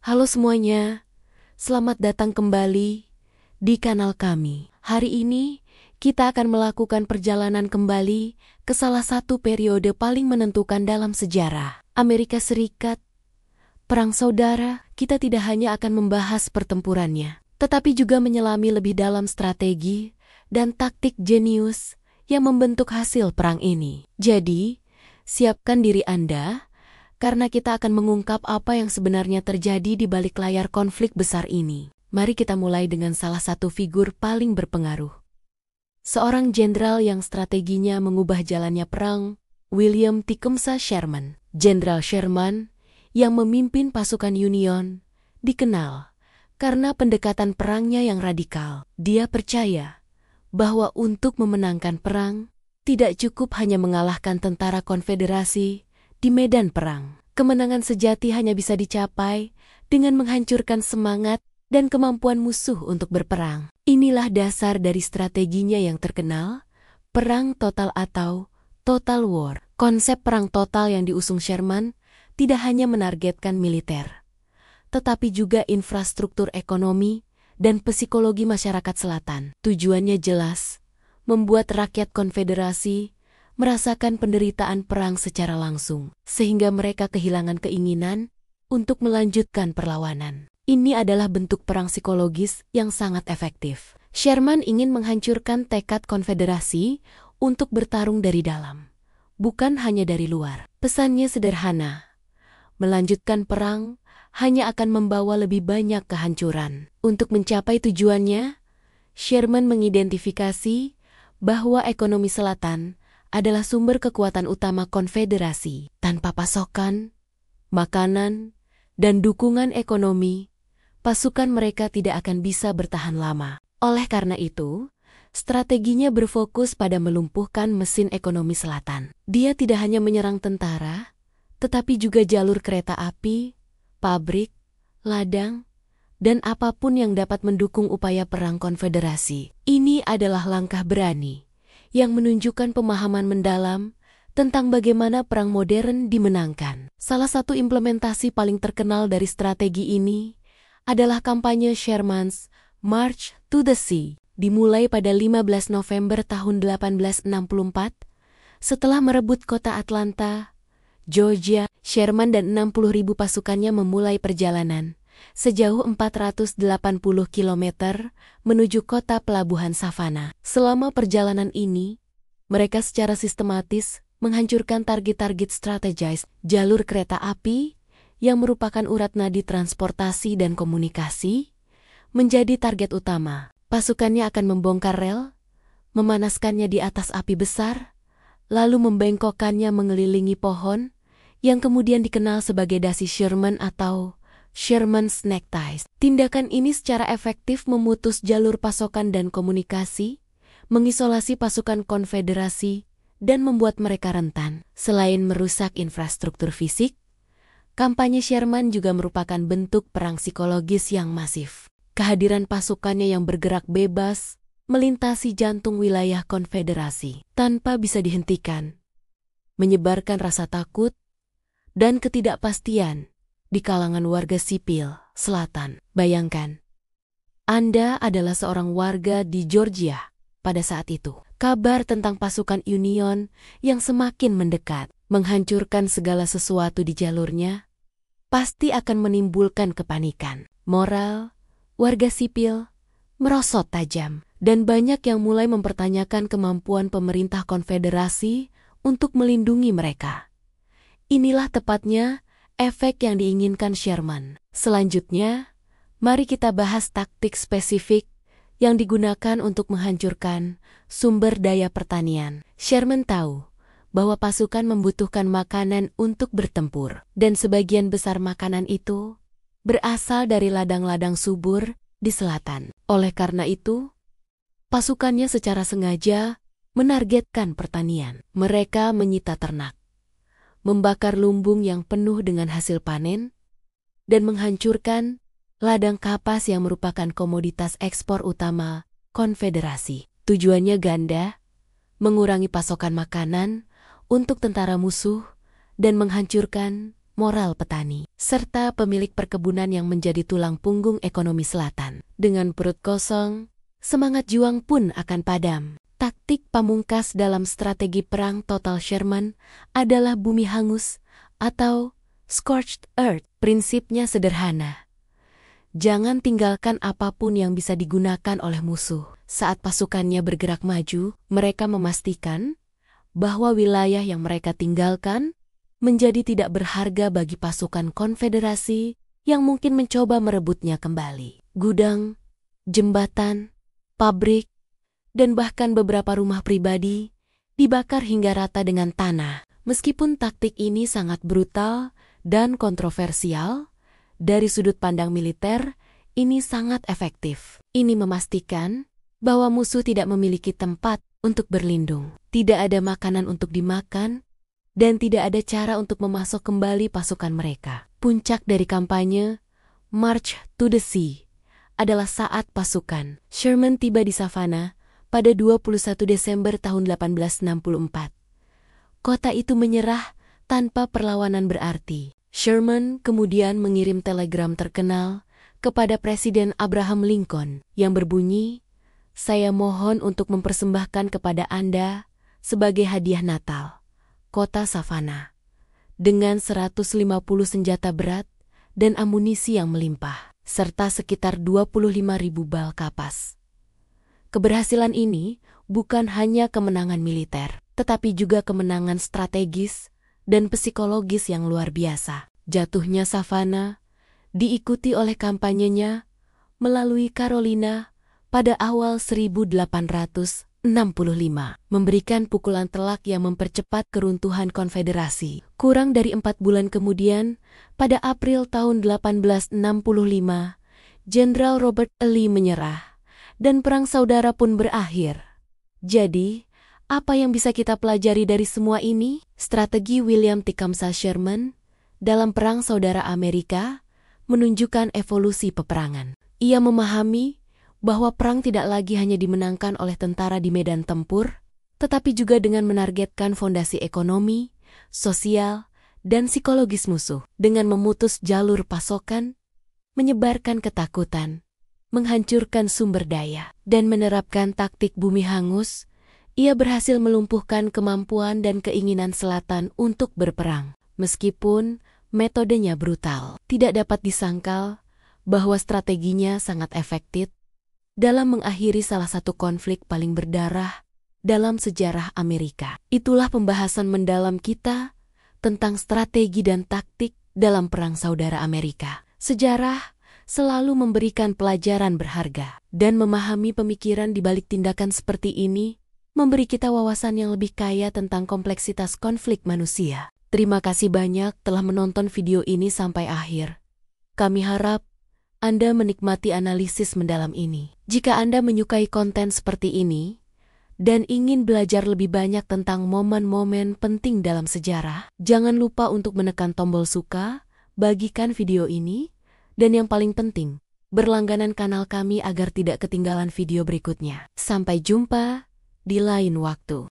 Halo semuanya, selamat datang kembali di kanal kami. Hari ini, kita akan melakukan perjalanan kembali ke salah satu periode paling menentukan dalam sejarah Amerika Serikat. Perang Saudara, kita tidak hanya akan membahas pertempurannya, tetapi juga menyelami lebih dalam strategi dan taktik jenius yang membentuk hasil perang ini. Jadi, siapkan diri Anda, karena kita akan mengungkap apa yang sebenarnya terjadi di balik layar konflik besar ini. Mari kita mulai dengan salah satu figur paling berpengaruh. Seorang jenderal yang strateginya mengubah jalannya perang, William Tecumseh Sherman. Jenderal Sherman yang memimpin pasukan Union dikenal karena pendekatan perangnya yang radikal. Dia percaya bahwa untuk memenangkan perang, tidak cukup hanya mengalahkan tentara konfederasi di medan perang. Kemenangan sejati hanya bisa dicapai dengan menghancurkan semangat dan kemampuan musuh untuk berperang. Inilah dasar dari strateginya yang terkenal, perang total atau total war. Konsep perang total yang diusung Sherman tidak hanya menargetkan militer, tetapi juga infrastruktur ekonomi dan psikologi masyarakat selatan. Tujuannya jelas, membuat rakyat konfederasi merasakan penderitaan perang secara langsung, sehingga mereka kehilangan keinginan untuk melanjutkan perlawanan. Ini adalah bentuk perang psikologis yang sangat efektif. Sherman ingin menghancurkan tekad konfederasi untuk bertarung dari dalam, bukan hanya dari luar. Pesannya sederhana, melanjutkan perang hanya akan membawa lebih banyak kehancuran. Untuk mencapai tujuannya, Sherman mengidentifikasi bahwa ekonomi selatan adalah sumber kekuatan utama konfederasi. Tanpa pasokan, makanan, dan dukungan ekonomi, pasukan mereka tidak akan bisa bertahan lama. Oleh karena itu, strateginya berfokus pada melumpuhkan mesin ekonomi selatan. Dia tidak hanya menyerang tentara, tetapi juga jalur kereta api, pabrik, ladang, dan apapun yang dapat mendukung upaya perang konfederasi. Ini adalah langkah berani yang menunjukkan pemahaman mendalam tentang bagaimana perang modern dimenangkan. Salah satu implementasi paling terkenal dari strategi ini adalah kampanye Sherman's March to the Sea, dimulai pada 15 November tahun 1864. Setelah merebut kota Atlanta, Georgia, Sherman dan 60.000 pasukannya memulai perjalanan sejauh 480 km menuju kota pelabuhan Savannah. Selama perjalanan ini, mereka secara sistematis menghancurkan target-target strategis, jalur kereta api yang merupakan urat nadi transportasi dan komunikasi, menjadi target utama. Pasukannya akan membongkar rel, memanaskannya di atas api besar, lalu membengkokkannya mengelilingi pohon, yang kemudian dikenal sebagai dasi Sherman atau Sherman's neckties. Tindakan ini secara efektif memutus jalur pasokan dan komunikasi, mengisolasi pasukan konfederasi, dan membuat mereka rentan. Selain merusak infrastruktur fisik, kampanye Sherman juga merupakan bentuk perang psikologis yang masif. Kehadiran pasukannya yang bergerak bebas melintasi jantung wilayah konfederasi tanpa bisa dihentikan, menyebarkan rasa takut dan ketidakpastian di kalangan warga sipil selatan. Bayangkan, Anda adalah seorang warga di Georgia pada saat itu. Kabar tentang pasukan Union yang semakin mendekat, menghancurkan segala sesuatu di jalurnya, pasti akan menimbulkan kepanikan. Moral warga sipil merosot tajam, dan banyak yang mulai mempertanyakan kemampuan pemerintah konfederasi untuk melindungi mereka. Inilah tepatnya efek yang diinginkan Sherman. Selanjutnya, mari kita bahas taktik spesifik yang digunakan untuk menghancurkan sumber daya pertanian. Sherman tahu bahwa pasukan membutuhkan makanan untuk bertempur, dan sebagian besar makanan itu berasal dari ladang-ladang subur di selatan. Oleh karena itu, pasukannya secara sengaja menargetkan pertanian. Mereka menyita ternak, membakar lumbung yang penuh dengan hasil panen, dan menghancurkan ladang kapas yang merupakan komoditas ekspor utama konfederasi. Tujuannya ganda, mengurangi pasokan makanan untuk tentara musuh, dan menghancurkan moral petani, serta pemilik perkebunan yang menjadi tulang punggung ekonomi selatan. Dengan perut kosong, semangat juang pun akan padam. Taktik pamungkas dalam strategi perang total Sherman adalah bumi hangus atau scorched earth. Prinsipnya sederhana. Jangan tinggalkan apapun yang bisa digunakan oleh musuh. Saat pasukannya bergerak maju, mereka memastikan bahwa wilayah yang mereka tinggalkan menjadi tidak berharga bagi pasukan konfederasi yang mungkin mencoba merebutnya kembali. Gudang, jembatan, pabrik, dan bahkan beberapa rumah pribadi dibakar hingga rata dengan tanah. Meskipun taktik ini sangat brutal dan kontroversial, dari sudut pandang militer, ini sangat efektif. Ini memastikan bahwa musuh tidak memiliki tempat untuk berlindung, tidak ada makanan untuk dimakan, dan tidak ada cara untuk memasok kembali pasukan mereka. Puncak dari kampanye, March to the Sea, adalah saat pasukan Sherman tiba di Savannah pada 21 Desember tahun 1864. Kota itu menyerah tanpa perlawanan berarti. Sherman kemudian mengirim telegram terkenal kepada Presiden Abraham Lincoln yang berbunyi, "Saya mohon untuk mempersembahkan kepada Anda sebagai hadiah Natal kota Savannah dengan 150 senjata berat dan amunisi yang melimpah, serta sekitar 25.000 bal kapas." Keberhasilan ini bukan hanya kemenangan militer, tetapi juga kemenangan strategis dan psikologis yang luar biasa. Jatuhnya Savannah diikuti oleh kampanyenya melalui Carolina pada awal 1865, memberikan pukulan telak yang mempercepat keruntuhan konfederasi. Kurang dari 4 bulan kemudian, pada April tahun 1865, Jenderal Robert E. Lee menyerah, dan perang saudara pun berakhir. Jadi, apa yang bisa kita pelajari dari semua ini? Strategi William Tecumseh Sherman dalam Perang Saudara Amerika menunjukkan evolusi peperangan. Ia memahami bahwa perang tidak lagi hanya dimenangkan oleh tentara di medan tempur, tetapi juga dengan menargetkan fondasi ekonomi, sosial, dan psikologis musuh. Dengan memutus jalur pasokan, menyebarkan ketakutan, menghancurkan sumber daya, dan menerapkan taktik bumi hangus, ia berhasil melumpuhkan kemampuan dan keinginan Selatan untuk berperang. Meskipun metodenya brutal, tidak dapat disangkal bahwa strateginya sangat efektif dalam mengakhiri salah satu konflik paling berdarah dalam sejarah Amerika. Itulah pembahasan mendalam kita tentang strategi dan taktik dalam Perang Saudara Amerika. Sejarah selalu memberikan pelajaran berharga, dan memahami pemikiran di balik tindakan seperti ini memberi kita wawasan yang lebih kaya tentang kompleksitas konflik manusia. Terima kasih banyak telah menonton video ini sampai akhir. Kami harap Anda menikmati analisis mendalam ini. Jika Anda menyukai konten seperti ini dan ingin belajar lebih banyak tentang momen-momen penting dalam sejarah, jangan lupa untuk menekan tombol suka, bagikan video ini, dan yang paling penting, berlangganan kanal kami agar tidak ketinggalan video berikutnya. Sampai jumpa di lain waktu.